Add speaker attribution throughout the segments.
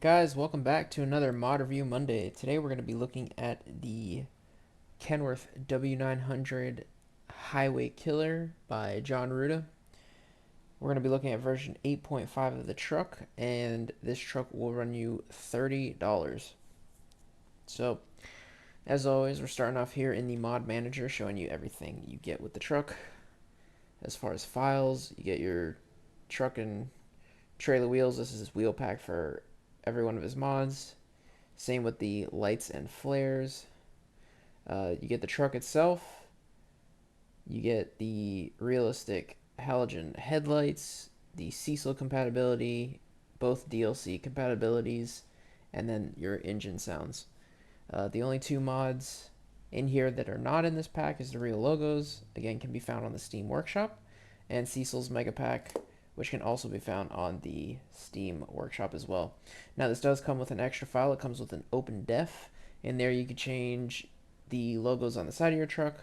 Speaker 1: Guys, welcome back to another Mod Review Monday. Today we're going to be looking at the Kenworth W900 Highway Killer by Jon Ruda. We're going to be looking at version 8.5 of the truck, and this truck will run you $30. So, as always, we're starting off here in the Mod Manager, showing you everything you get with the truck. As far as files, you get your truck and trailer wheels. This is his wheel pack for every one of his mods. Same with the lights and flares. You get the truck itself. You get the realistic halogen headlights, the Cecil compatibility, both DLC compatibilities, and then your engine sounds. The only two mods in here that are not in this pack is the real logos. Again, can be found on the Steam Workshop, and Cecil's Mega Pack, which can also be found on the Steam Workshop as well. Now, this does come with an extra file. It comes with an open def. In there, you could change the logos on the side of your truck.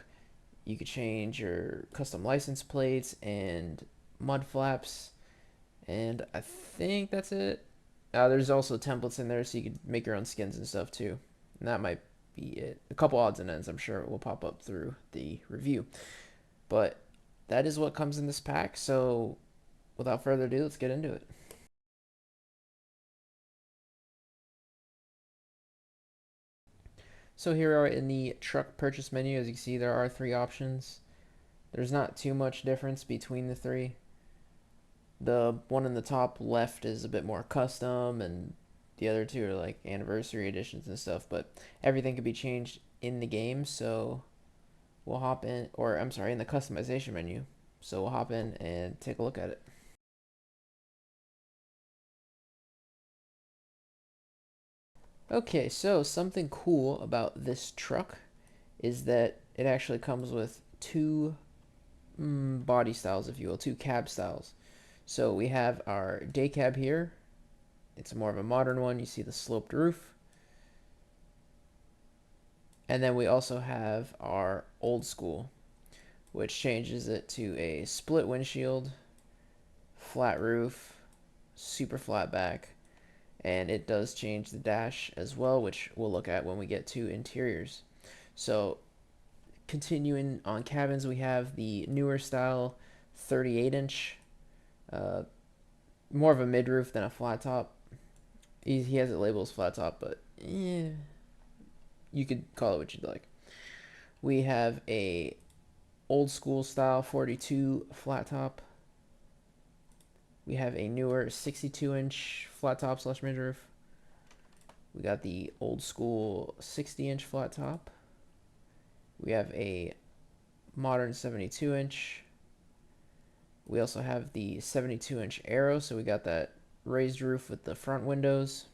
Speaker 1: You could change your custom license plates and mud flaps. And I think that's it. There's also templates in there, so you could make your own skins and stuff too. And that might be it. A couple odds and ends, I'm sure, will pop up through the review. But that is what comes in this pack. So without further ado, let's get into it. So here we are in the truck purchase menu. As you can see, there are three options. There's not too much difference between the three. The one in the top left is a bit more custom, and the other two are like anniversary editions and stuff, but everything can be changed in the game. So we'll hop in, or I'm sorry, in the customization menu. So we'll hop in and take a look at it. Okay, so something cool about this truck is that it actually comes with two body styles, if you will, two cab styles. So we have our day cab here. It's more of a modern one. You see the sloped roof. And then we also have our old school, which changes it to a split windshield, flat roof, super flat back, and it does change the dash as well, which we'll look at when we get to interiors. So continuing on cabins, we have the newer style 38-inch, more of a mid-roof than a flat top. He has it labeled as flat top, but yeah, you could call it what you'd like. We have a old school style 42 flat top. We have a newer 62-inch flat top slash midroof. We got the old school 60-inch flat top. We have a modern 72-inch. We also have the 72-inch Aero, so we got that raised roof with the front windows.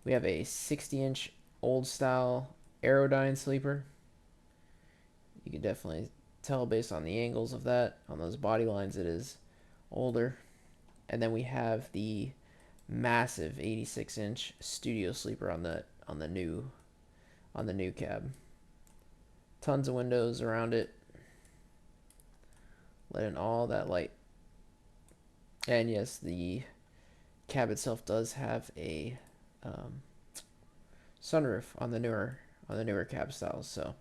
Speaker 1: We have a 60-inch old style Aerodyne sleeper. You can definitely tell based on the angles of that, on those body lines, it is older. And then we have the massive 86-inch studio sleeper on the new cab. Tons of windows around it, let in all that light. And yes, the cab itself does have a sunroof on the newer cab styles. So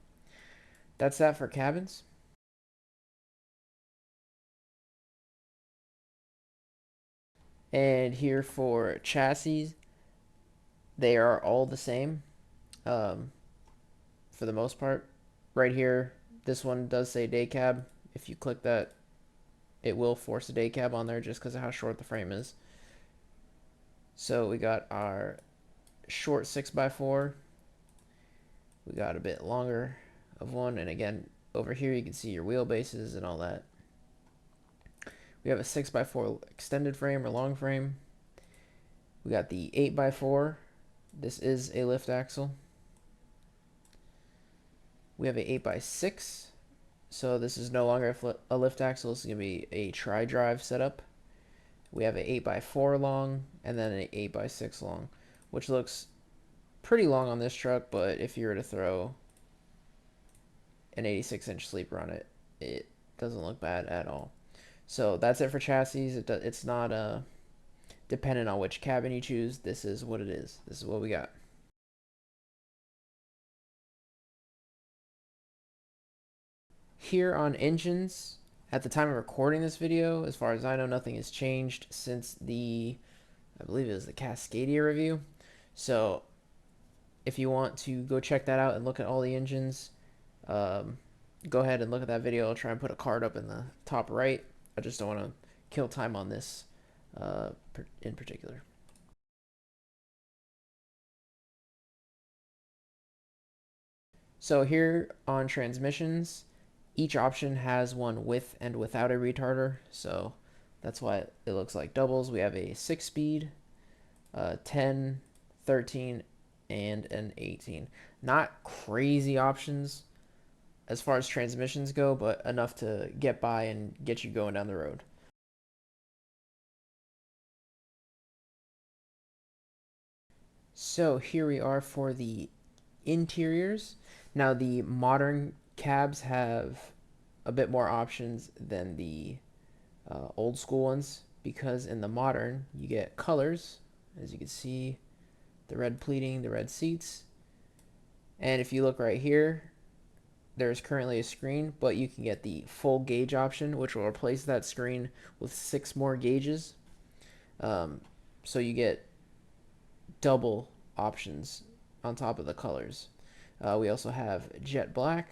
Speaker 1: that's that for cabins. And here for chassis, they are all the same for the most part. Right here, this one does say day cab. If you click that, it will force a day cab on there just because of how short the frame is. So we got our short 6x4. We got a bit longer of one, and again, over here you can see your wheelbases and all that. We have a 6x4 extended frame or long frame. We got the 8x4. This is a lift axle. We have a 8x6. So this is no longer a lift axle. This is going to be a tri-drive setup. We have an 8x4 long and then an 8x6 long, which looks pretty long on this truck, but if you were to throw an 86-inch sleeper on it, it doesn't look bad at all. So that's it for chassis. It's not depending on which cabin you choose, this is what it is. This is what we got. Here on engines, at the time of recording this video, as far as I know, nothing has changed since I believe it was the Cascadia review. So if you want to go check that out and look at all the engines, go ahead and look at that video. I'll try and put a card up in the top right. I just don't want to kill time on this in particular. So here on transmissions, each option has one with and without a retarder. So that's why it looks like doubles. We have a 6-speed, 10, 13, and an 18. Not crazy options as far as transmissions go, but enough to get by and get you going down the road. So here we are for the interiors. Now the modern cabs have a bit more options than the old school ones, because in the modern you get colors, as you can see, the red pleating, the red seats. And if you look right here, there's currently a screen, but you can get the full gauge option, which will replace that screen with 6 more gauges. So you get double options on top of the colors. We also have jet black,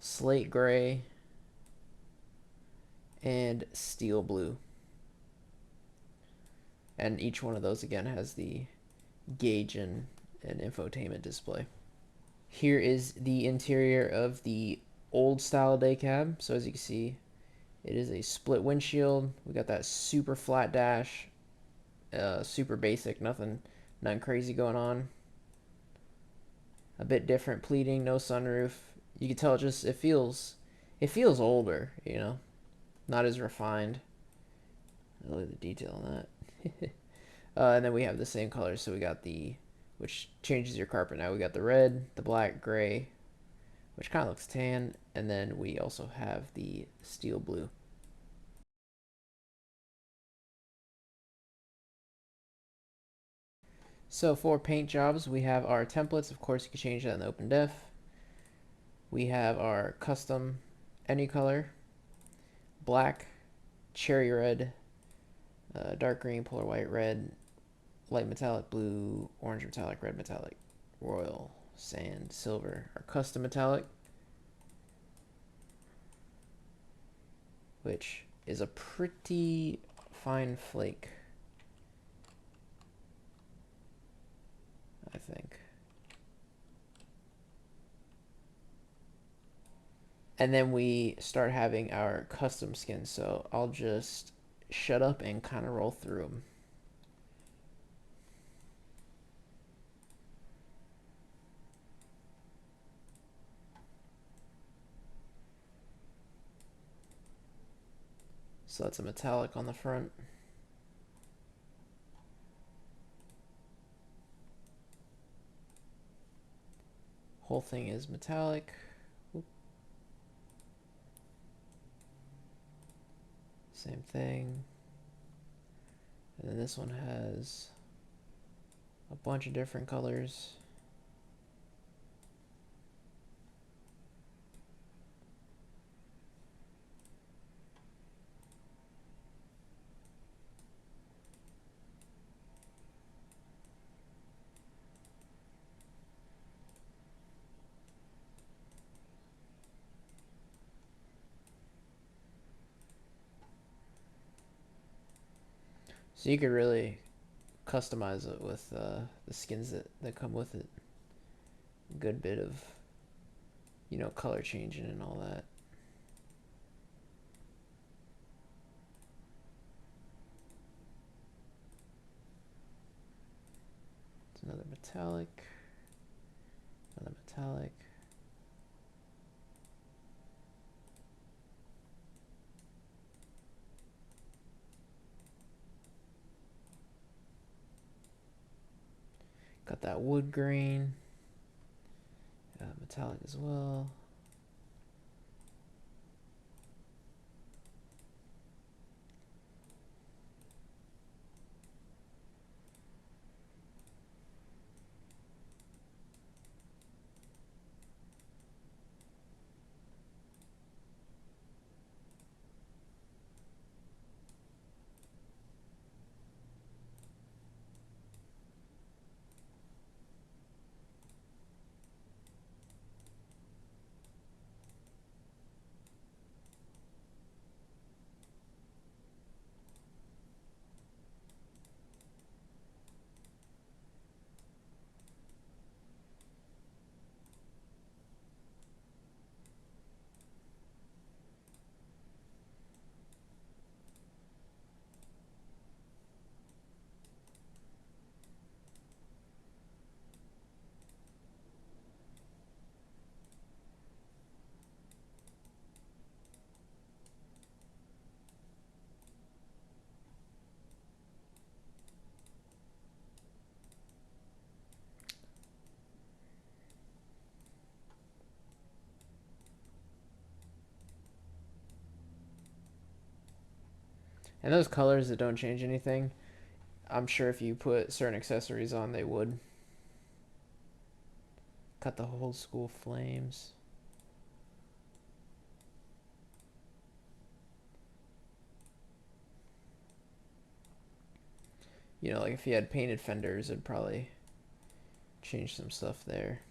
Speaker 1: slate gray, and steel blue. And each one of those again has the gauge and infotainment display. Here is the interior of the old style day cab. So as you can see, it is a split windshield. We got that super flat dash, super basic, nothing crazy going on. A bit different pleating, no sunroof. You can tell it feels older, you know, not as refined. Look at the detail on that. And then we have the same colors, so we got which changes your carpet now. We got the red, the black, gray, which kind of looks tan, and then we also have the steel blue. So for paint jobs, we have our templates. Of course, you can change that in the open def. We have our custom any color, black, cherry red, dark green, polar white, red, light metallic blue, orange metallic, red metallic, royal, sand, silver. Our custom metallic, which is a pretty fine flake, I think. And then we start having our custom skins. So I'll just shut up and kind of roll through them. So that's a metallic on the front. Whole thing is metallic. Oop. Same thing. And then this one has a bunch of different colors. So you could really customize it with the skins that come with it. A good bit of, you know, color changing and all that. It's another metallic, another metallic. Got that wood grain, metallic as well. And those colors that don't change anything, I'm sure if you put certain accessories on, they would. Cut the old school flames. You know, like if you had painted fenders, it'd probably change some stuff there.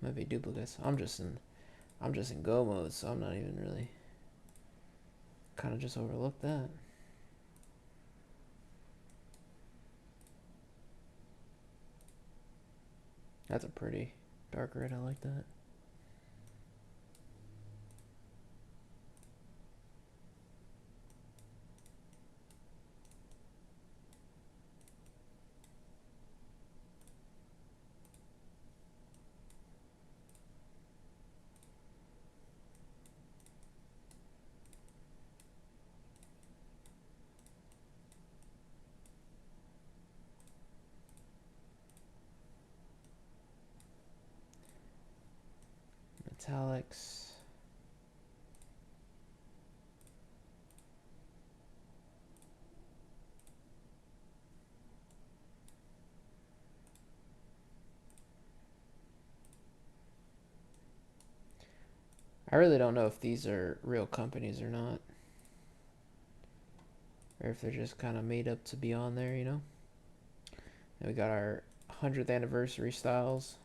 Speaker 1: Might be duplicates. I'm just in go mode, so I'm not even really. Kind of just overlooked that. That's a pretty dark red. I like that. Metallics. I really don't know if these are real companies or not. Or if they're just kind of made up to be on there, you know? And we got our 100th anniversary styles.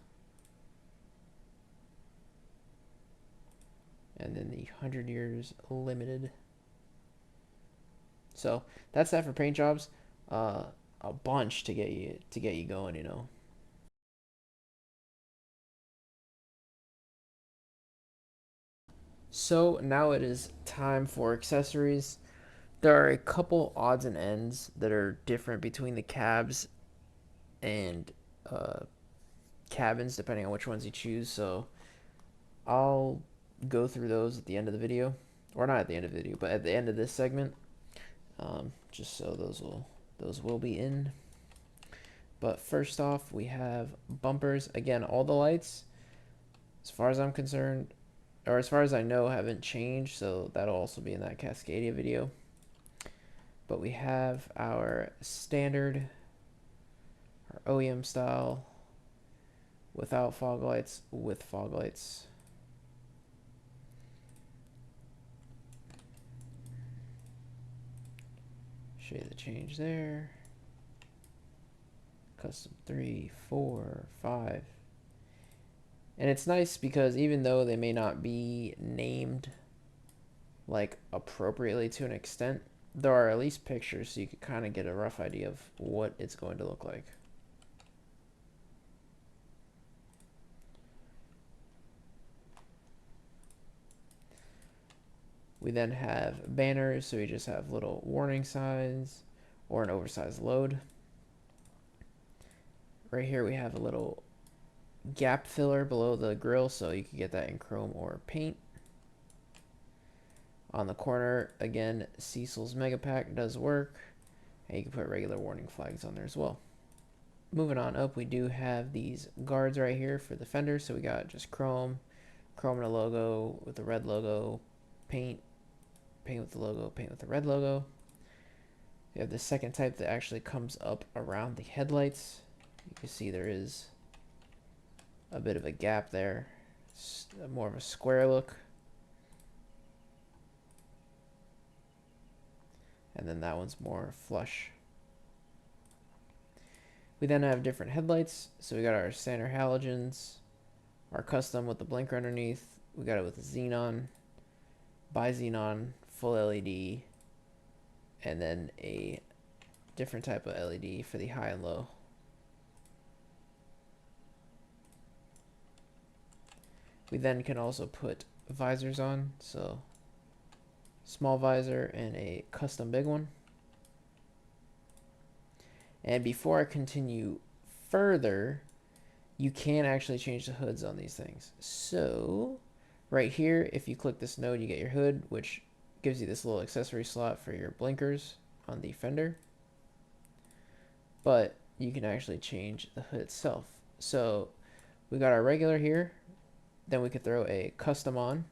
Speaker 1: And then the 100 years limited. So that's that for paint jobs. A bunch to get you going, you know. So now it is time for accessories. There are a couple odds and ends that are different between the cabs and uh, cabins, depending on which ones you choose. So I'll go through those at the end of the video, or not at the end of the video, but at the end of this segment, just so those will be in. But first off, we have bumpers. Again, all the lights, as far as I'm concerned, or as far as I know, haven't changed, so that'll also be in that Cascadia video. But we have our standard, our OEM style, without fog lights, with fog lights. Show you the change there. Custom 3, 4, 5. And it's nice because even though they may not be named like appropriately to an extent, there are at least pictures so you can kind of get a rough idea of what it's going to look like. We then have banners, so we just have little warning signs or an oversized load. Right here we have a little gap filler below the grill, so you can get that in chrome or paint. On the corner, again, Cecil's Mega Pack does work, and you can put regular warning flags on there as well. Moving on up, we do have these guards right here for the fender, so we got just chrome and a logo with the red logo, paint with the logo, paint with the red logo. We have the second type that actually comes up around the headlights. You can see there is a bit of a gap there. It's more of a square look. And then that one's more flush. We then have different headlights. So we got our standard halogens, our custom with the blinker underneath. We got it with the xenon, bi-xenon, full LED, and then a different type of LED for the high and low. We then can also put visors on, so small visor and a custom big one. And before I continue further, you can actually change the hoods on these things. So right here, if you click this node, you get your hood, which gives you this little accessory slot for your blinkers on the fender. But you can actually change the hood itself. So we got our regular here. Then we could throw a custom on,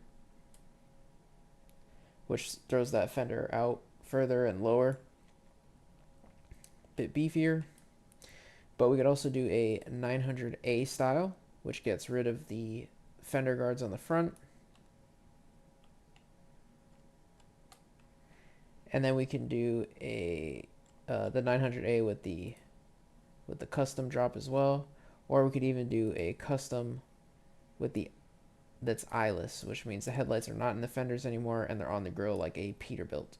Speaker 1: which throws that fender out further and lower, a bit beefier. But we could also do a 900A style, which gets rid of the fender guards on the front. And then we can do a the 900A with the custom drop as well, or we could even do a custom with the that's eyeless, which means the headlights are not in the fenders anymore and they're on the grill like a Peterbilt.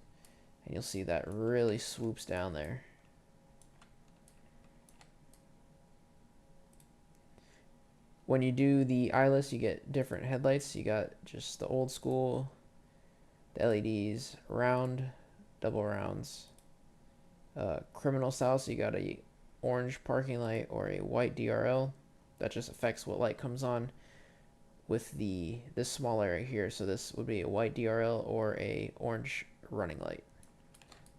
Speaker 1: And you'll see that really swoops down there. When you do the eyeless, you get different headlights. You got just the old school, the LEDs, round, double rounds, criminal style, so you got a orange parking light or a white DRL. That just affects what light comes on with this small area here. So this would be a white DRL or a orange running light.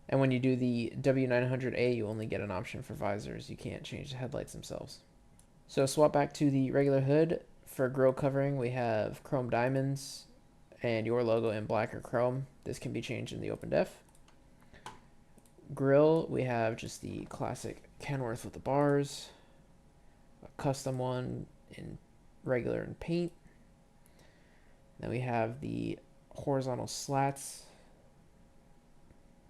Speaker 1: And when you do the W900A, you only get an option for visors. You can't change the headlights themselves. So swap back to the regular hood. For grille covering, we have chrome diamonds and your logo in black or chrome. This can be changed in the OpenDef. Grill, we have just the classic Kenworth with the bars, a custom one in regular and paint. Then we have the horizontal slats.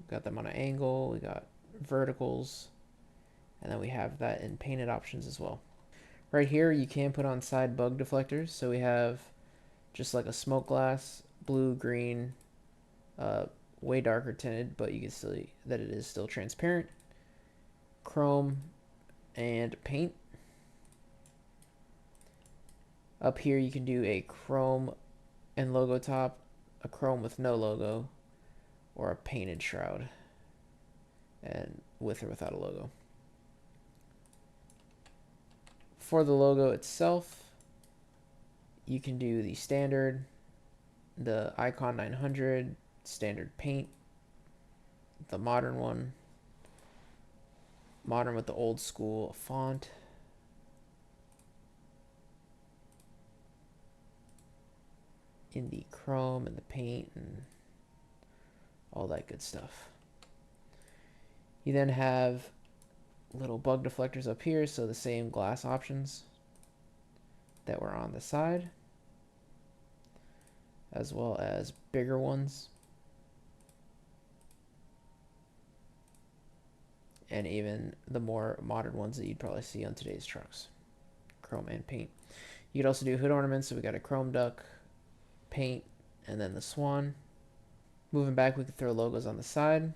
Speaker 1: Got them on an angle. We got verticals, and then we have that in painted options as well. Right here, you can put on side bug deflectors. So we have just like a smoke glass, blue, green, way darker tinted, but you can see that it is still transparent. Chrome and paint. Up here, you can do a chrome and logo top, a chrome with no logo, or a painted shroud, and with or without a logo. For the logo itself, you can do the standard, the Icon 900, standard paint, the modern one, modern with the old school font, in the chrome and the paint and all that good stuff. You then have little bug deflectors up here, so the same glass options that were on the side, as well as bigger ones, and even the more modern ones that you'd probably see on today's trucks, chrome and paint. You could also do hood ornaments, so we got a chrome duck, paint, and then the swan. Moving back, we could throw logos on the side.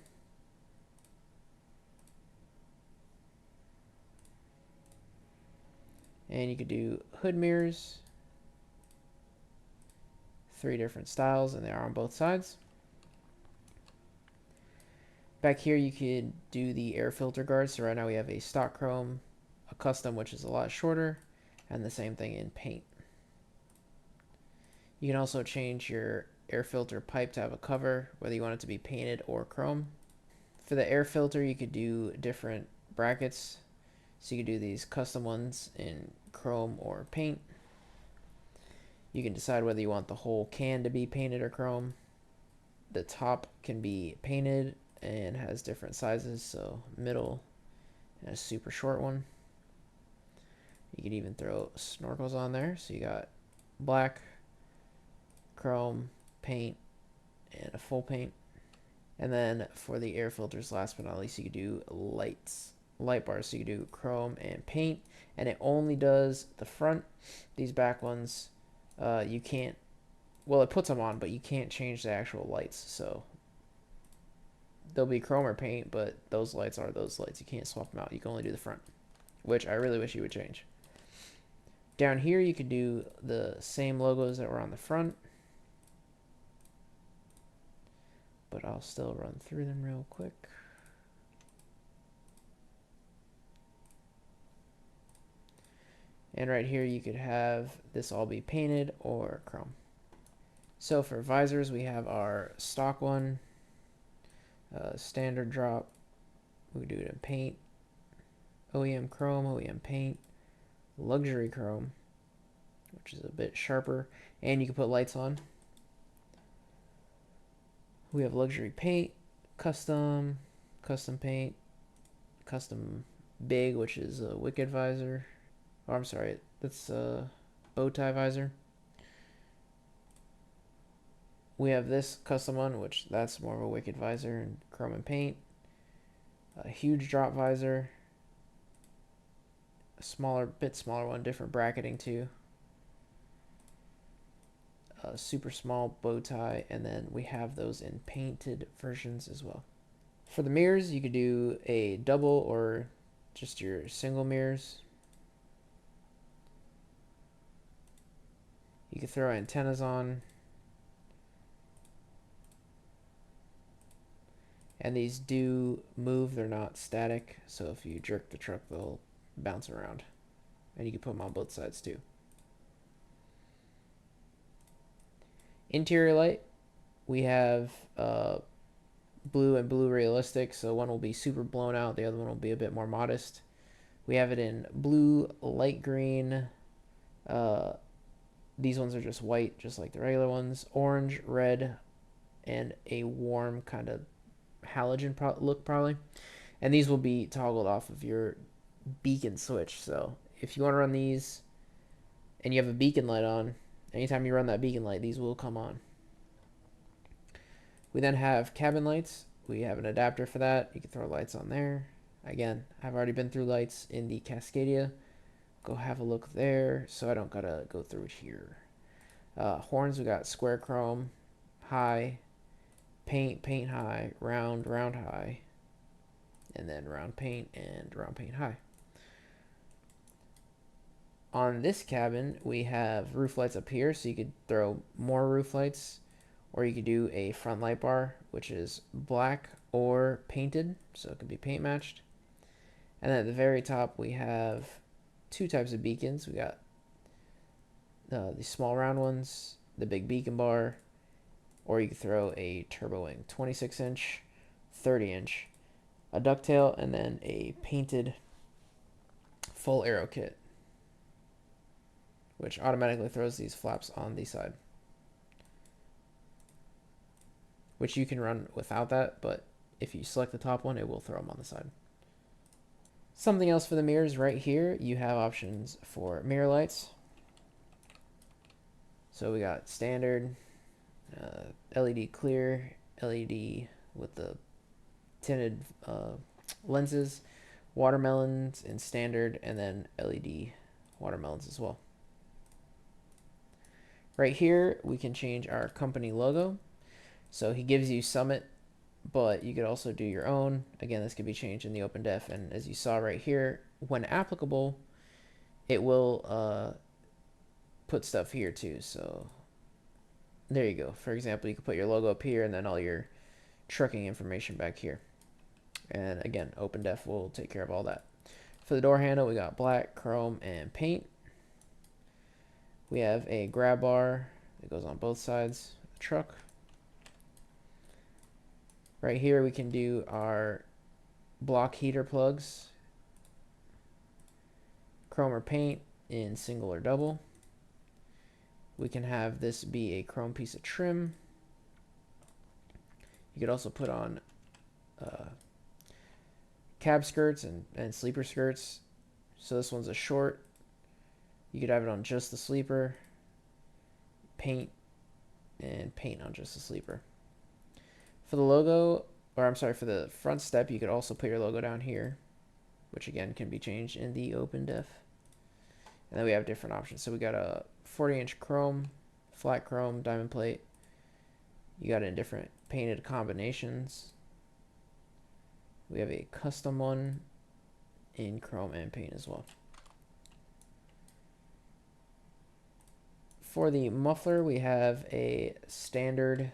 Speaker 1: And you could do hood mirrors, 3 different styles, and they are on both sides. Back here, you could do the air filter guards. So right now we have a stock chrome, a custom, which is a lot shorter, and the same thing in paint. You can also change your air filter pipe to have a cover, whether you want it to be painted or chrome. For the air filter, you could do different brackets. So you could do these custom ones in chrome or paint. You can decide whether you want the whole can to be painted or chrome. The top can be painted and has different sizes, so middle and a super short one. You could even throw snorkels on there. So you got black, chrome, paint, and a full paint. And then for the air filters, last but not least, you could do light bars. So you could do chrome and paint, and it only does the front. These back ones, you can't, well, it puts them on, but you can't change the actual lights. So they'll be chrome or paint, but those lights are those lights. You can't swap them out. You can only do the front, which I really wish you would change. Down here, you could do the same logos that were on the front, but I'll still run through them real quick. And right here you could have this all be painted or chrome. So for visors, we have our stock one, standard drop. We do it in paint, OEM chrome, OEM paint, luxury chrome, which is a bit sharper, and you can put lights on. We have luxury paint, custom paint, custom big, which is a wicked visor. Oh, I'm sorry, that's a bow tie visor. We have this custom one, which that's more of a wicked visor and chrome and paint. A huge drop visor. A bit smaller one, different bracketing too. A super small bow tie, and then we have those in painted versions as well. For the mirrors, you could do a double or just your single mirrors. You could throw antennas on. And these do move, they're not static, so if you jerk the truck, they'll bounce around. And you can put them on both sides too. Interior light, we have blue and blue realistic, so one will be super blown out, the other one will be a bit more modest. We have it in blue, light green. These ones are just white, just like the regular ones. Orange, red, and a warm kind of halogen look probably. And these will be toggled off of your beacon switch. So if you want to run these and you have a beacon light on, anytime you run that beacon light, these will come on. We then have cabin lights. We have an adapter for that. You can throw lights on there. Again, I've already been through lights in the Cascadia. Go have a look there, so I don't gotta go through it here. Horns, we got square chrome, high, paint high, round high, and then round paint and round paint high. On this cabin, we have roof lights up here, so you could throw more roof lights, or you could do a front light bar, which is black or painted, so it could be paint matched. And then at the very top, we have two types of beacons. We got the small round ones, the big beacon bar, or you could throw a turbo wing, 26-inch, 30-inch, a ducktail, and then a painted full aero kit, which automatically throws these flaps on the side, which you can run without that, but if you select the top one, it will throw them on the side. Something else for the mirrors right here, you have options for mirror lights. So we got standard, LED clear, LED with the tinted lenses, watermelons in standard, and then LED watermelons as well. Right here, we can change our company logo. So he gives you Summit, but you could also do your own. Again, this could be changed in the OpenDef, and as you saw right here, when applicable, it will put stuff here too. So there you go. For example, you could put your logo up here and then all your trucking information back here. And again, OpenDef will take care of all that. For the door handle, we got black, chrome, and paint. We have a grab bar that goes on both sides of the truck. Right here, we can do our block heater plugs, chrome or paint in single or double. We can have this be a chrome piece of trim. You could also put on cab skirts and sleeper skirts. So this one's a short. You could have it on just the sleeper, paint on just the sleeper. For the logo, or I'm sorry, for the front step, you could also put your logo down here, which again can be changed in the OpenDef. And then we have different options. So we got a 40-inch chrome, flat chrome, diamond plate. You got it in different painted combinations. We have a custom one in chrome and paint as well. For the muffler, we have a standard,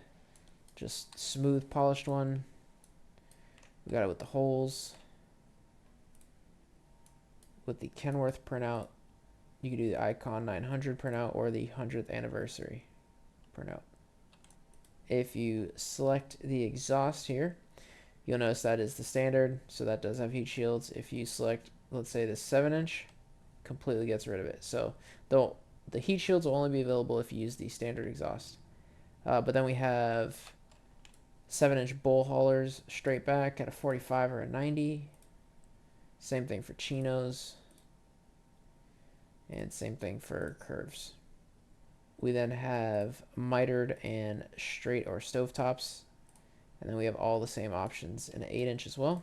Speaker 1: just smooth polished one. We got it with the holes. With the Kenworth printout, you can do the Icon 900 printout or the 100th anniversary printout. If you select the exhaust here, you'll notice that is the standard, so that does have heat shields. If you select, let's say, the 7-inch, completely gets rid of it. So the heat shields will only be available if you use the standard exhaust. But then we have 7-inch bowl haulers straight back at a 45 or a 90. Same thing for chinos. And same thing for curves. We then have mitered and straight or stovetops. And then we have all the same options in an 8-inch as well.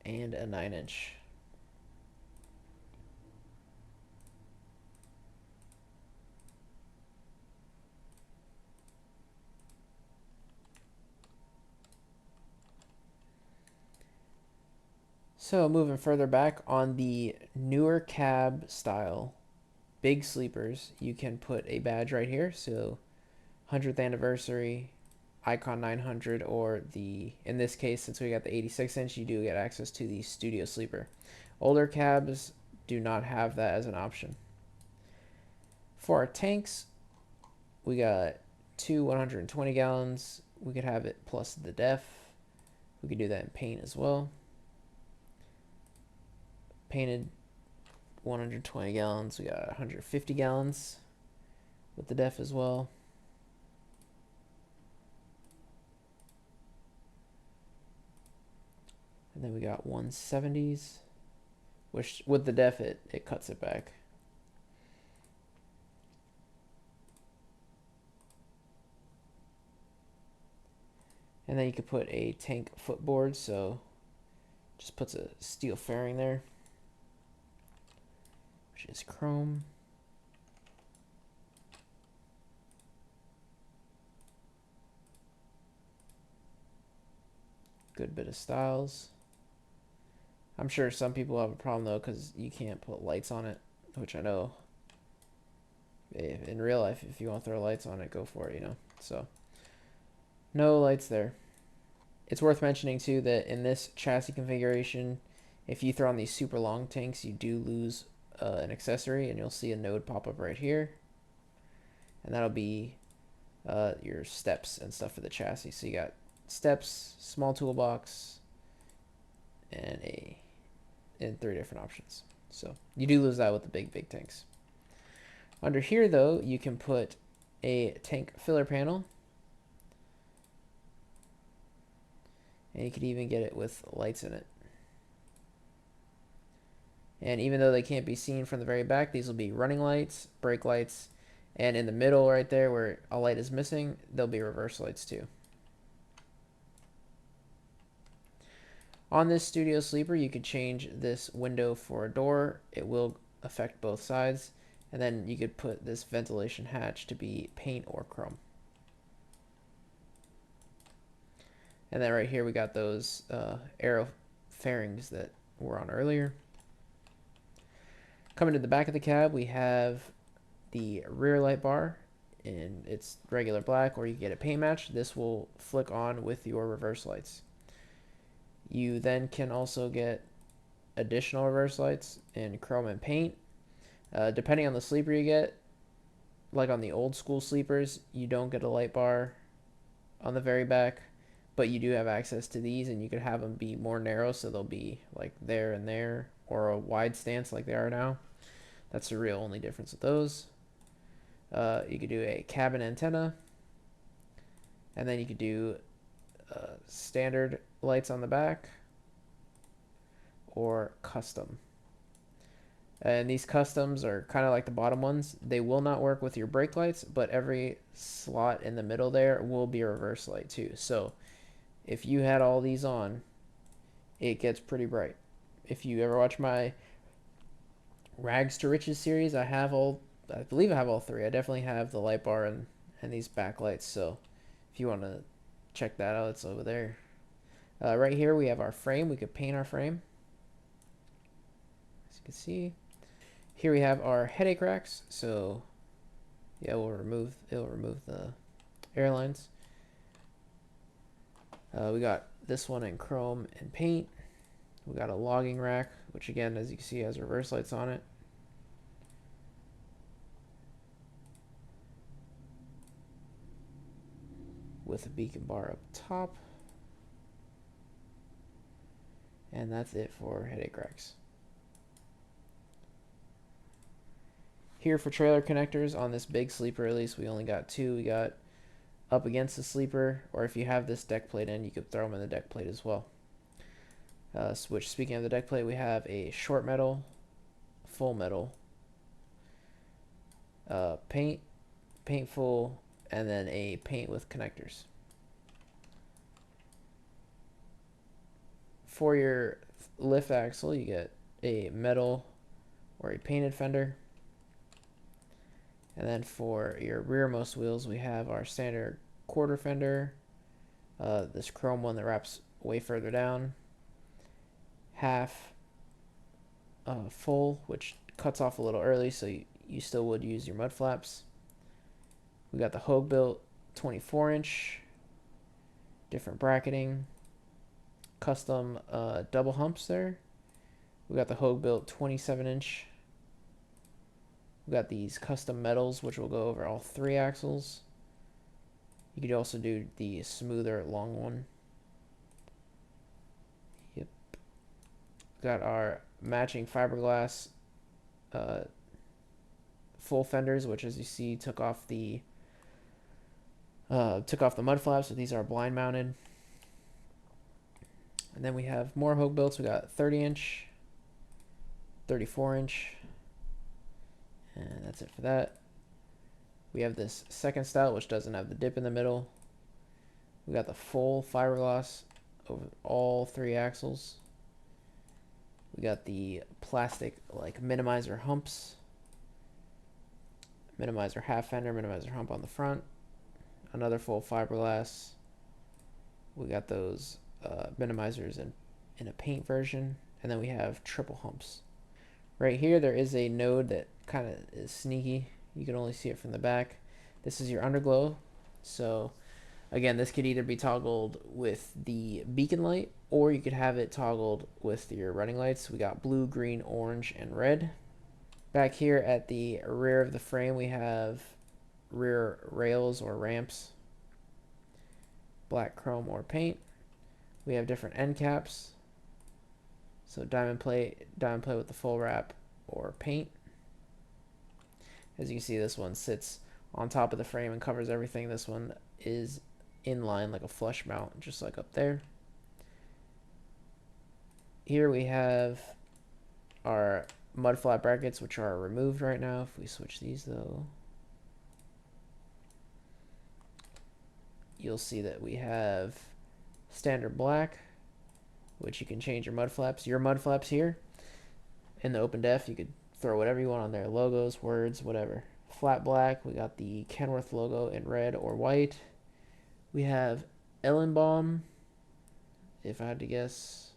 Speaker 1: And a 9-inch. So moving further back, on the newer cab style big sleepers, you can put a badge right here. So 100th anniversary, Icon 900, or in this case, since we got the 86-inch, you do get access to the studio sleeper. Older cabs do not have that as an option. For our tanks, we got two 120 gallons. We could have it plus the def. We could do that in paint as well. Painted 120 gallons. We got 150 gallons with the def as well. And then we got 170s, which with the def it cuts it back. And then you could put a tank footboard, so just puts a steel fairing there, which is chrome. Good bit of styles. I'm sure some people have a problem though because you can't put lights on it, which I know in real life, if you want to throw lights on it, go for it, you know. So no lights there. It's worth mentioning too that in this chassis configuration, if you throw on these super long tanks, you do lose an accessory, and you'll see a node pop up right here, and that'll be your steps and stuff for the chassis. So you got steps, small toolbox, and three different options. So you do lose that with the big tanks. Under here though, you can put a tank filler panel, and you could even get it with lights in it. And even though they can't be seen from the very back, these will be running lights, brake lights, and in the middle right there where a light is missing, there'll be reverse lights too. On this studio sleeper, you could change this window for a door. It will affect both sides. And then you could put this ventilation hatch to be paint or chrome. And then right here we got those arrow fairings that were on earlier. Coming to the back of the cab, we have the rear light bar, and it's regular black, or you get a paint match. This will flick on with your reverse lights. You then can also get additional reverse lights in chrome and paint. Depending on the sleeper you get, like on the old school sleepers, you don't get a light bar on the very back, but you do have access to these, and you could have them be more narrow, so they'll be like there and there, or a wide stance like they are now. That's the real only difference with those. You could do a cabin antenna, and then you could do standard lights on the back or custom. And these customs are kind of like the bottom ones. They will not work with your brake lights, but every slot in the middle there will be a reverse light too. So if you had all these on, it gets pretty bright. If you ever watch my Rags to Riches series, I believe I have all three. I definitely have the light bar and these backlights. So if you want to check that out, it's over there. Right here we have our frame. We could paint our frame, as you can see. Here we have our headache racks. So Yeah, it'll remove the airlines. We got this one in chrome and paint. We got a logging rack, which again, as you can see, has reverse lights on it. With a beacon bar up top. And that's it for headache racks. Here for trailer connectors on this big sleeper, at least we only got two. We got up against the sleeper, or if you have this deck plate in, you could throw them in the deck plate as well. Which, speaking of the deck plate, we have a short metal, full metal, paint full, and then a paint with connectors. For your lift axle, you get a metal or a painted fender. And then for your rearmost wheels, we have our standard quarter fender, this chrome one that wraps way further down, half full, which cuts off a little early, so you still would use your mud flaps. We got the Hogue built 24-inch, different bracketing, custom double humps there. We got the Hogue built 27-inch. We got these custom metals, which will go over all three axles. You could also do the smoother long one. Yep. Got our matching fiberglass full fenders, which, as you see, took off the mud flaps, so these are blind mounted. And then we have more Hogue builts. We got 30-inch, 34-inch, and that's it for that. We have this second style, which doesn't have the dip in the middle. We got the full fiberglass over all three axles. We got the plastic like minimizer humps, minimizer half fender, minimizer hump on the front, another full fiberglass. We got those minimizers in a paint version, and then we have triple humps. Right here, there is a node that kind of is sneaky. You can only see it from the back. This is your underglow. So again, this could either be toggled with the beacon light, or you could have it toggled with your running lights. We got blue, green, orange, and red. Back here at the rear of the frame, we have rear rails or ramps, black chrome or paint. We have different end caps. So diamond plate with the full wrap or paint. As you can see, this one sits on top of the frame and covers everything. This one is in line like a flush mount, just like up there. Here we have our mud flat brackets, which are removed right now. If we switch these though, you'll see that we have standard black, which you can change your mud flaps. Your mud flaps here in the open def, you could throw whatever you want on there, logos, words, whatever. Flat black, we got the Kenworth logo in red or white. We have Ellenbaum, if I had to guess.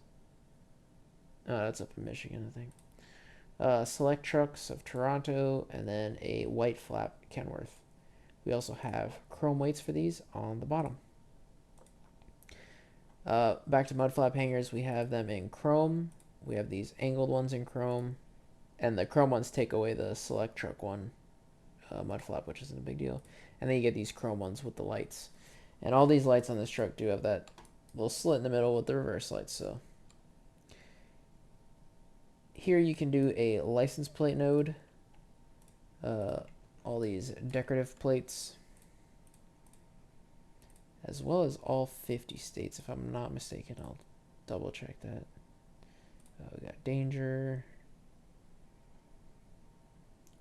Speaker 1: Oh, that's up in Michigan, I think. Select Trucks of Toronto, and then a white flap Kenworth. We also have chrome weights for these on the bottom. Back to mud flap hangers, we have them in chrome. We have these angled ones in chrome, and the chrome ones take away the Select Truck one mud flap, which isn't a big deal. And then you get these chrome ones with the lights. And all these lights on this truck do have that little slit in the middle with the reverse lights. So here you can do a license plate node. All these decorative plates, as well as all 50 states, if I'm not mistaken. I'll double check that. We got danger.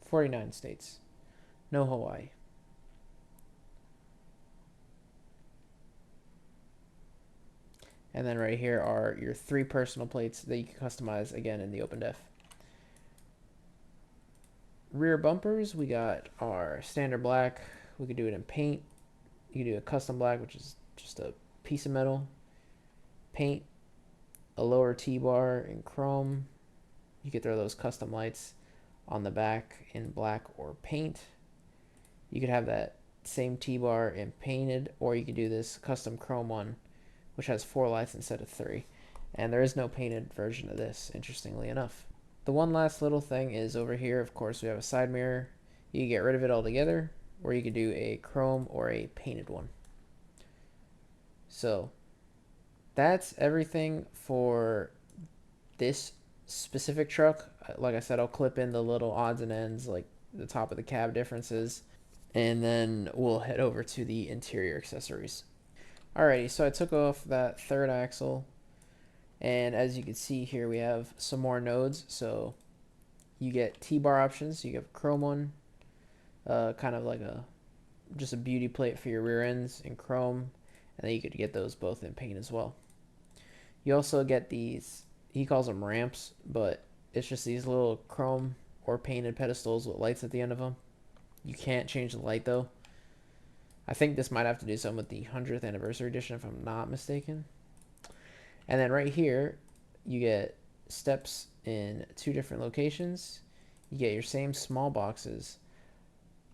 Speaker 1: 49 states. No Hawaii. And then right here are your 3 personal plates that you can customize, again, in the open def. Rear bumpers, we got our standard black. We could do it in paint. You could do a custom black, which is just a piece of metal. Paint, a lower T-bar in chrome. You could throw those custom lights on the back in black or paint. You could have that same T-bar in painted, or you could do this custom chrome one, which has 4 lights instead of 3. And there is no painted version of this, interestingly enough. The one last little thing is over here, of course, we have a side mirror. You can get rid of it altogether, or you could do a chrome or a painted one. So that's everything for this specific truck. Like I said, I'll clip in the little odds and ends, like the top of the cab differences, and then we'll head over to the interior accessories. Alrighty, so I took off that third axle, and as you can see here, we have some more nodes. So you get T-bar options. You have chrome one, kind of like just a beauty plate for your rear ends in chrome, and then you could get those both in paint as well. You also get these, he calls them ramps, but it's just these little chrome or painted pedestals with lights at the end of them. You can't change the light though. I think this might have to do something with the 100th anniversary edition if I'm not mistaken. And then right here, you get steps in 2 different locations. You get your same small boxes,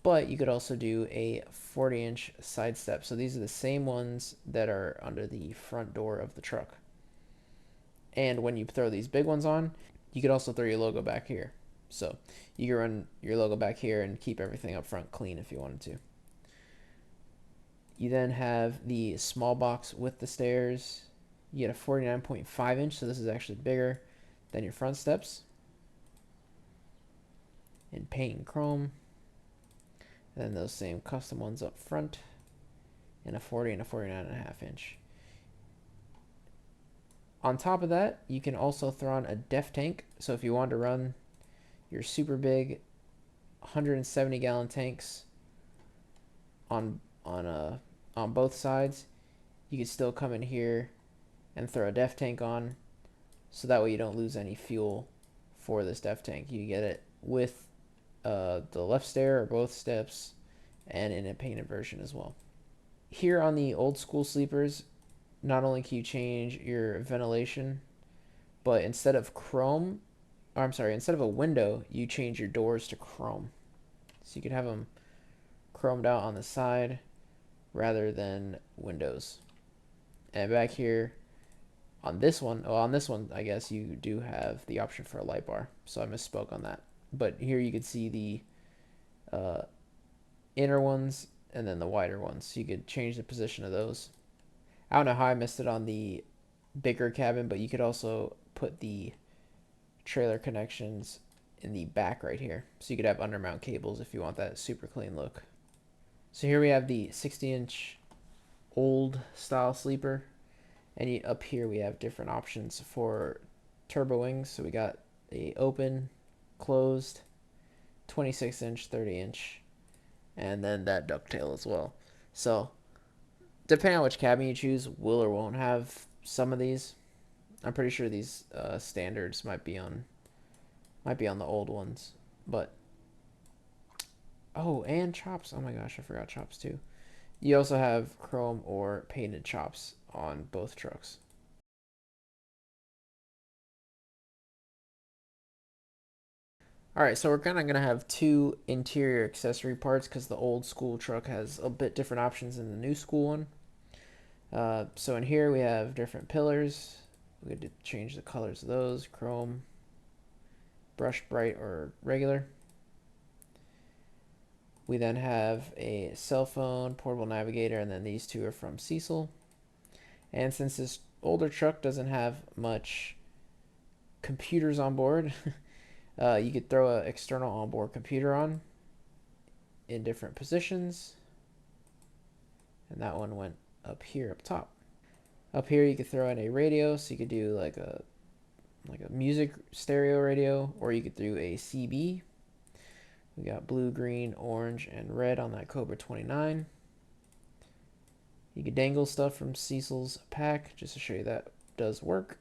Speaker 1: but you could also do a 40-inch side step. So these are the same ones that are under the front door of the truck. And when you throw these big ones on, you could also throw your logo back here. So you can run your logo back here and keep everything up front clean if you wanted to. You then have the small box with the stairs. You get a 49.5 inch, so this is actually bigger than your front steps. In paint and chrome. And then those same custom ones up front in a 40 and a 49.5 inch. On top of that, you can also throw on a def tank. So if you want to run your super big 170 gallon tanks on both sides, you could still come in here and throw a def tank on, so that way you don't lose any fuel for this def tank. You get it with the left stair or both steps, and in a painted version as well. Here on the old school sleepers, not only can you change your ventilation, but instead of chrome, or I'm sorry, instead of a window, you change your doors to chrome. So you could have them chromed out on the side rather than windows. And back here on this one, I guess you do have the option for a light bar. So I misspoke on that. But here you could see the inner ones and then the wider ones. So you could change the position of those. I don't know how I missed it on the bigger cabin, but you could also put the trailer connections in the back right here. So you could have undermount cables if you want that super clean look. So here we have the 60-inch old style sleeper. And up here we have different options for turbo wings. So we got a open, closed, 26-inch, 30-inch, and then that ducktail as well. So depending on which cabin you choose, will or won't have some of these. I'm pretty sure these standards might be on the old ones, but oh, and chops. Oh my gosh, I forgot chops too. You also have chrome or painted chops on both trucks. Alright, so we're kind of going to have 2 interior accessory parts because the old school truck has a bit different options than the new school one. So in here we have different pillars. We could change the colors of those, chrome, brushed bright or regular. We then have a cell phone, portable navigator, and then these 2 are from Cecil. And since this older truck doesn't have much computers on board, you could throw an external onboard computer on in different positions. And that one went up here up top. Up here you could throw in a radio, so you could do like a music stereo radio, or you could do a CB. We got blue, green, orange, and red on that Cobra 29. You could dangle stuff from Cecil's pack, just to show you that does work.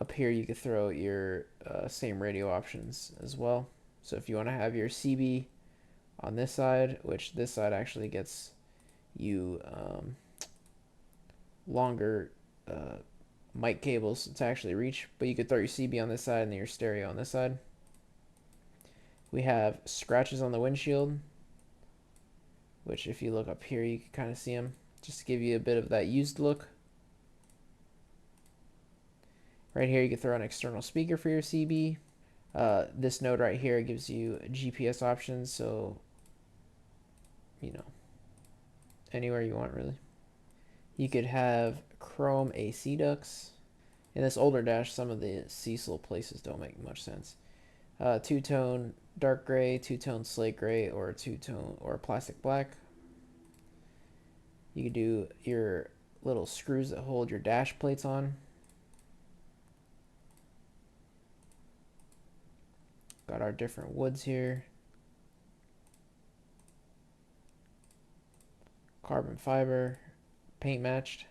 Speaker 1: Up here you could throw your same radio options as well. So if you want to have your CB on this side, which this side actually gets you longer mic cables to actually reach, but you could throw your CB on this side and then your stereo on this side. We have scratches on the windshield, which if you look up here, you can kind of see them, just to give you a bit of that used look. Right here, you can throw an external speaker for your CB. This node right here gives you GPS options, so, you know, anywhere you want, really. You could have chrome AC ducts. In this older dash, some of the Cecil places don't make much sense. Two-tone dark gray, two-tone slate gray, or two-tone or plastic black. You could do your little screws that hold your dash plates on. Got our different woods here. Carbon fiber, paint matched.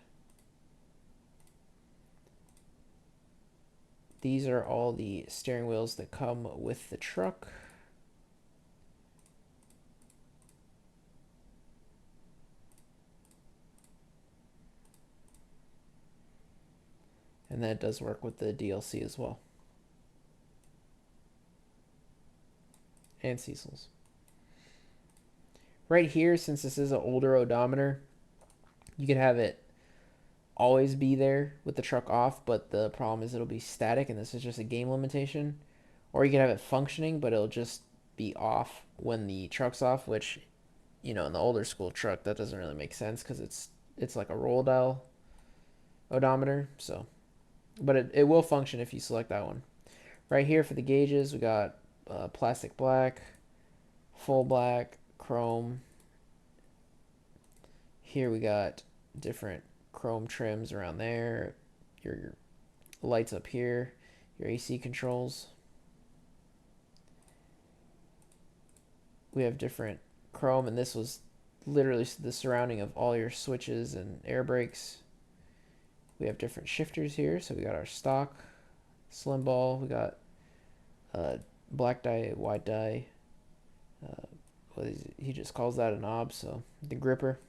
Speaker 1: These are all the steering wheels that come with the truck. And that does work with the DLC as well. And Cecil's. Right here, since this is an older odometer, you could have it always be there with the truck off, but the problem is it'll be static, and this is just a game limitation. Or you could have it functioning, but it'll just be off when the truck's off, which, you know, in the older school truck, that doesn't really make sense because it's like a roll dial odometer. So, but it will function if you select that one. Right here for the gauges, we got plastic black, full black, chrome. Here we got different chrome trims around there. Your lights up here, your AC controls. We have different chrome, and this was literally the surrounding of all your switches and air brakes. We have different shifters here. So we got our stock, slim ball. We got black die, white die. Well, he just calls that a knob. So the gripper.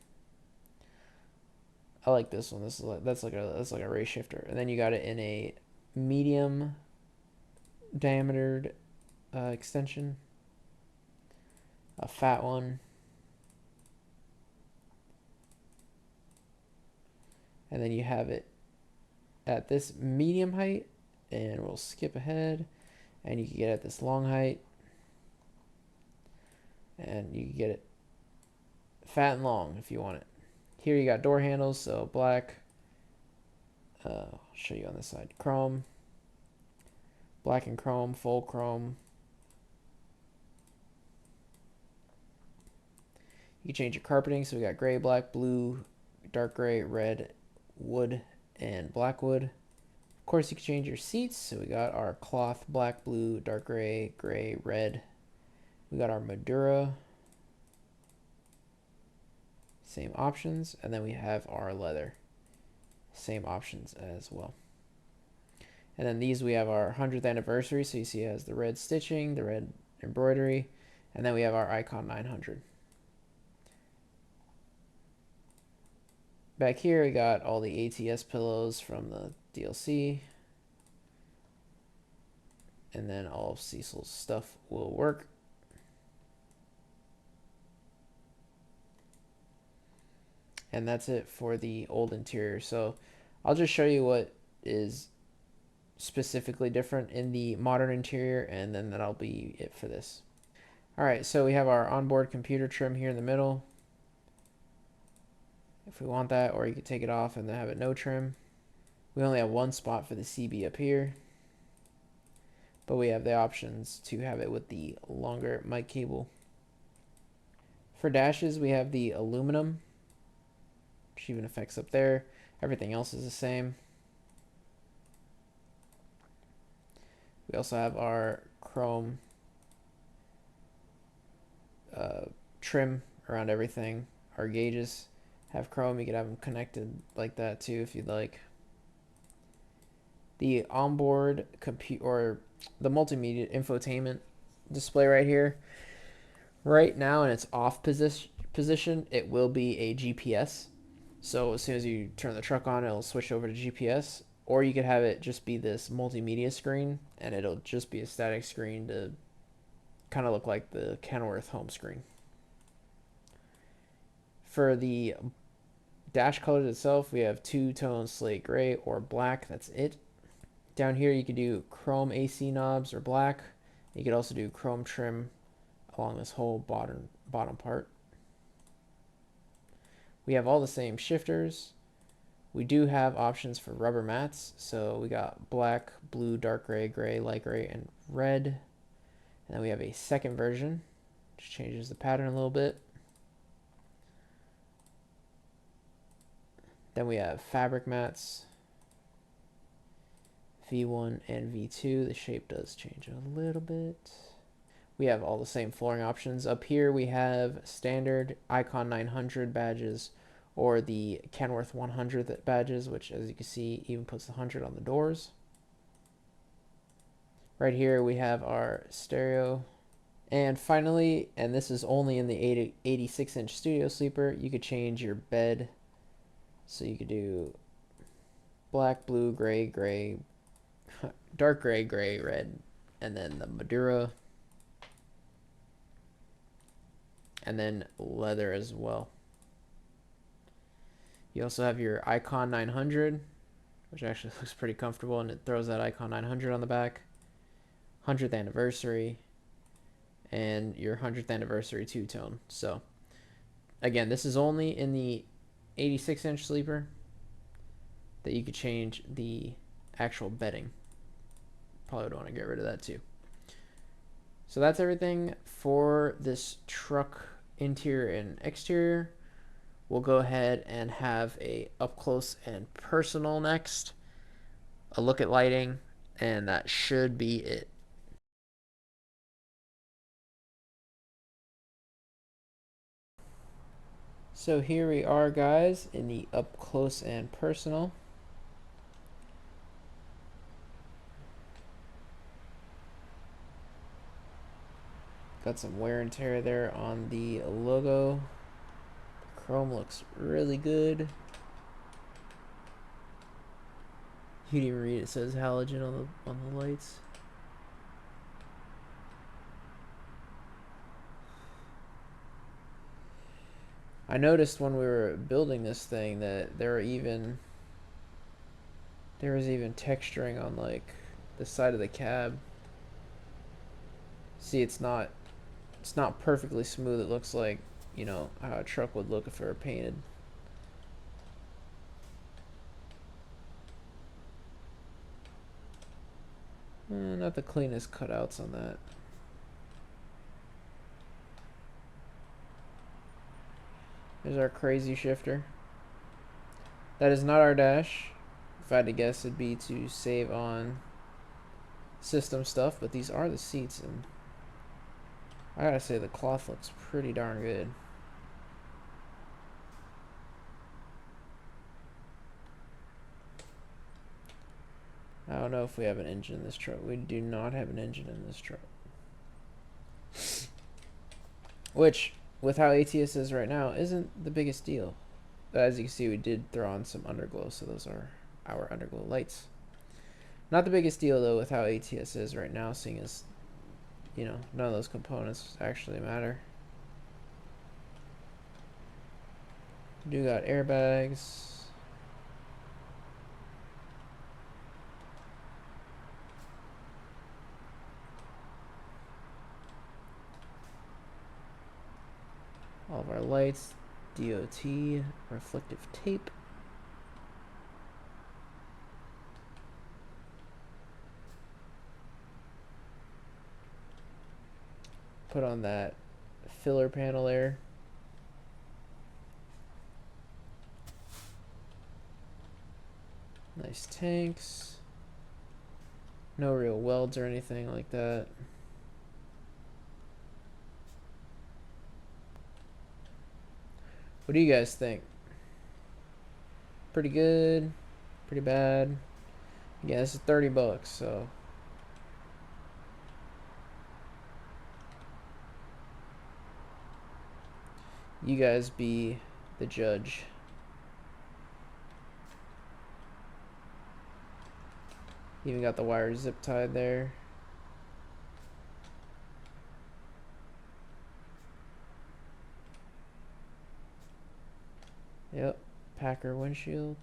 Speaker 1: I like this one. This is that's like a race shifter, and then you got it in a medium diametered extension, a fat one, and then you have it at this medium height, and we'll skip ahead, and you can get it at this long height, and you can get it fat and long if you want it. Here you got door handles, so black. I'll show you on this side. Chrome, black and chrome, full chrome. You can change your carpeting, so we got gray, black, blue, dark gray, red, wood, and black wood. Of course, you can change your seats, so we got our cloth, black, blue, dark gray, gray, red. We got our Madura. Same options, and then we have our leather. Same options as well. And then these we have our 100th anniversary, so you see it has the red stitching, the red embroidery, and then we have our Icon 900. Back here we got all the ATS pillows from the DLC. And then all of Cecil's stuff will work. And that's it for the old interior. So I'll just show you what is specifically different in the modern interior, and then that'll be it for this. Alright, so we have our onboard computer trim here in the middle, if we want that, or you could take it off and then have it no trim. We only have one spot for the CB up here, but we have the options to have it with the longer mic cable. For dashes, we have the aluminum, which even affects up there. Everything else is the same. We also have our chrome trim around everything. Our gauges have chrome. You could have them connected like that too if you'd like. The onboard compute or the multimedia infotainment display right here. Right now in its off position, it will be a GPS. So as soon as you turn the truck on, it'll switch over to GPS. Or you could have it just be this multimedia screen, and it'll just be a static screen to kind of look like the Kenworth home screen. For the dash colors itself, we have two-tone slate gray or black. That's it. Down here, you could do chrome AC knobs or black. You could also do chrome trim along this whole bottom part. We have all the same shifters. We do have options for rubber mats. So we got black, blue, dark gray, gray, light gray, and red. And then we have a second version, which changes the pattern a little bit. Then we have fabric mats, V1 and V2. The shape does change a little bit. We have all the same flooring options. Up here we have standard Icon 900 badges or the Kenworth 100 badges, which as you can see even puts the 100 on the doors. Right here we have our stereo. And finally, and this is only in the 86-inch studio sleeper, you could change your bed. So you could do black, blue, gray, gray, dark gray, gray, red, and then the Madura. And then leather as well. You also have your Icon 900, which actually looks pretty comfortable, and it throws that Icon 900 on the back. 100th anniversary, and your 100th anniversary two-tone. So, again, this is only in the 86-inch sleeper that you could change the actual bedding. Probably would want to get rid of that too. So that's everything for this truck interior and exterior. We'll go ahead and have a up close and personal next, a look at lighting, and that should be it. So here we are, guys, in the up close and personal. Got some wear and tear there on the logo. The chrome looks really good. You didn't even read it says halogen on the lights. I noticed when we were building this thing that there was even texturing on like the side of the cab. See, it's not perfectly smooth. It looks like, you know, how a truck would look if it were painted. Not the cleanest cutouts on that. There's our crazy shifter. That is not our dash. If I had to guess, it'd be to save on system stuff, but these are the seats, and I gotta say the cloth looks pretty darn good. I don't know if we have an engine in this truck. We do not have an engine in this truck. Which, with how ATS is right now, isn't the biggest deal. But as you can see, we did throw on some underglow, so those are our underglow lights. Not the biggest deal, though, with how ATS is right now, seeing as, you know, none of those components actually matter. We do got airbags. All of our lights, DOT, reflective tape. Put on that filler panel there. Nice tanks. No real welds or anything like that. What do you guys think? Pretty good? Pretty bad? Yeah, this is 30 bucks, so you guys be the judge. Even got the wire zip tied there. Yep, Packer windshield.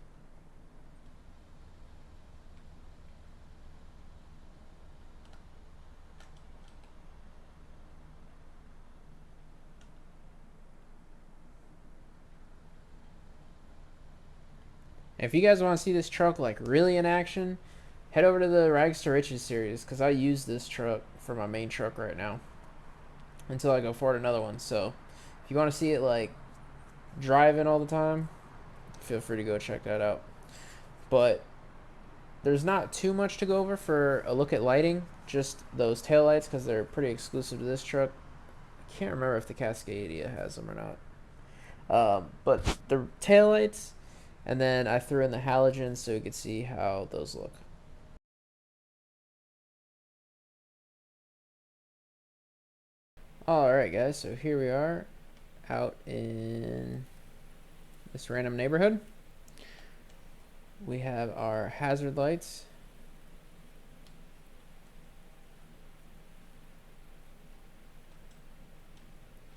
Speaker 1: If you guys want to see this truck like really in action, head over to the Rags to Riches series because I use this truck for my main truck right now until I go afford another one. So if you want to see it like driving all the time, feel free to go check that out. But there's not too much to go over for a look at lighting, just those taillights because they're pretty exclusive to this truck. I can't remember if the Cascadia has them or not. But the taillights, and then I threw in the halogens so you could see how those look. Alright guys, so here we are out in this random neighborhood. We have our hazard lights.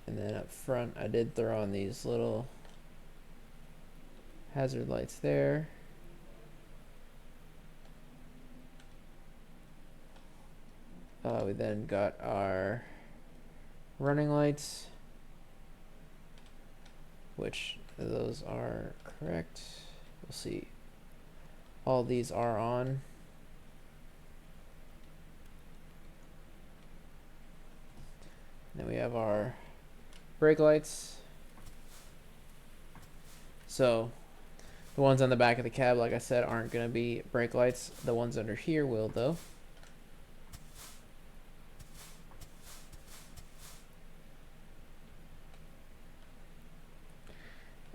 Speaker 1: And then up front I did throw on these little hazard lights there. We then got our running lights, which those are correct. We'll see. All these are on. Then we have our brake lights. So the ones on the back of the cab, like I said, aren't going to be brake lights. The ones under here will, though.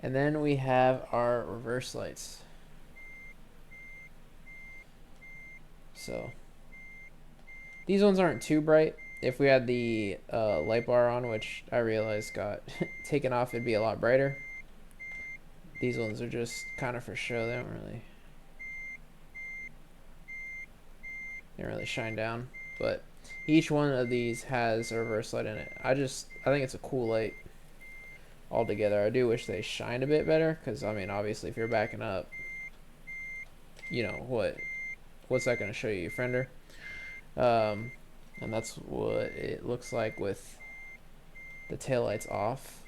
Speaker 1: And then we have our reverse lights. So these ones aren't too bright. If we had the light bar on, which I realized got taken off, it'd be a lot brighter. These ones are just kind of for show. They don't really shine down. But each one of these has a reverse light in it. I think it's a cool light altogether. I do wish they shined a bit better because, I mean, obviously if you're backing up, you know, what's that going to show you? Your fender? And that's what it looks like with the taillights off.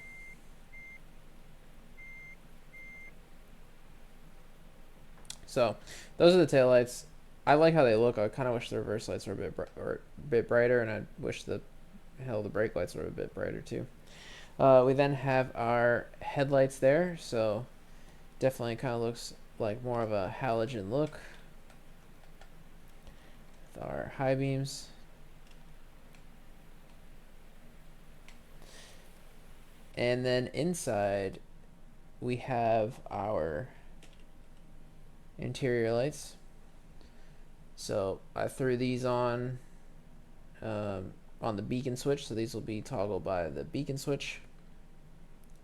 Speaker 1: So those are the taillights. I like how they look. I kind of wish the reverse lights were a bit brighter, and I wish the brake lights were a bit brighter too. We then have our headlights there, so definitely kind of looks like more of a halogen look. With our high beams. And then inside, we have our interior lights. So I threw these on the beacon switch, so these will be toggled by the beacon switch.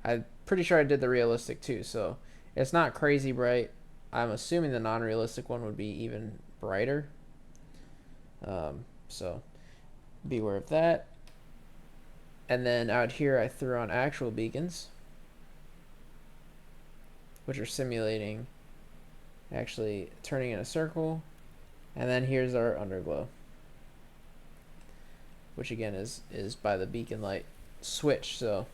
Speaker 1: I'm pretty sure I did the realistic too, so it's not crazy bright. I'm assuming the non-realistic one would be even brighter. So beware of that. And then out here I threw on actual beacons, which are simulating actually turning in a circle. And then here's our underglow, which again is by the beacon light switch. So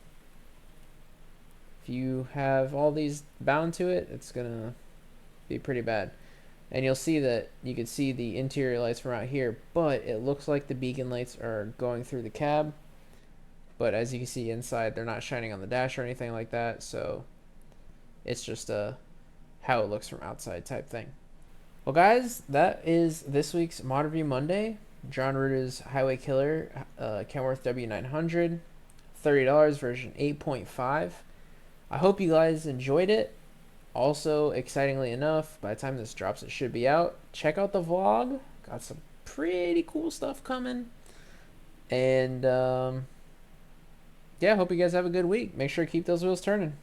Speaker 1: if you have all these bound to it, it's gonna be pretty bad. And you'll see that you can see the interior lights from out here, but it looks like the beacon lights are going through the cab. But as you can see inside, they're not shining on the dash or anything like that. So it's just how it looks from outside type thing. Well, guys, that is this week's Mod Review Monday. Jon Ruda's Highway Killer, Kenworth W900, $30, version 8.5. I hope you guys enjoyed it. Also, excitingly enough, by the time this drops, it should be out. Check out the vlog. Got some pretty cool stuff coming. And yeah, hope you guys have a good week. Make sure to keep those wheels turning.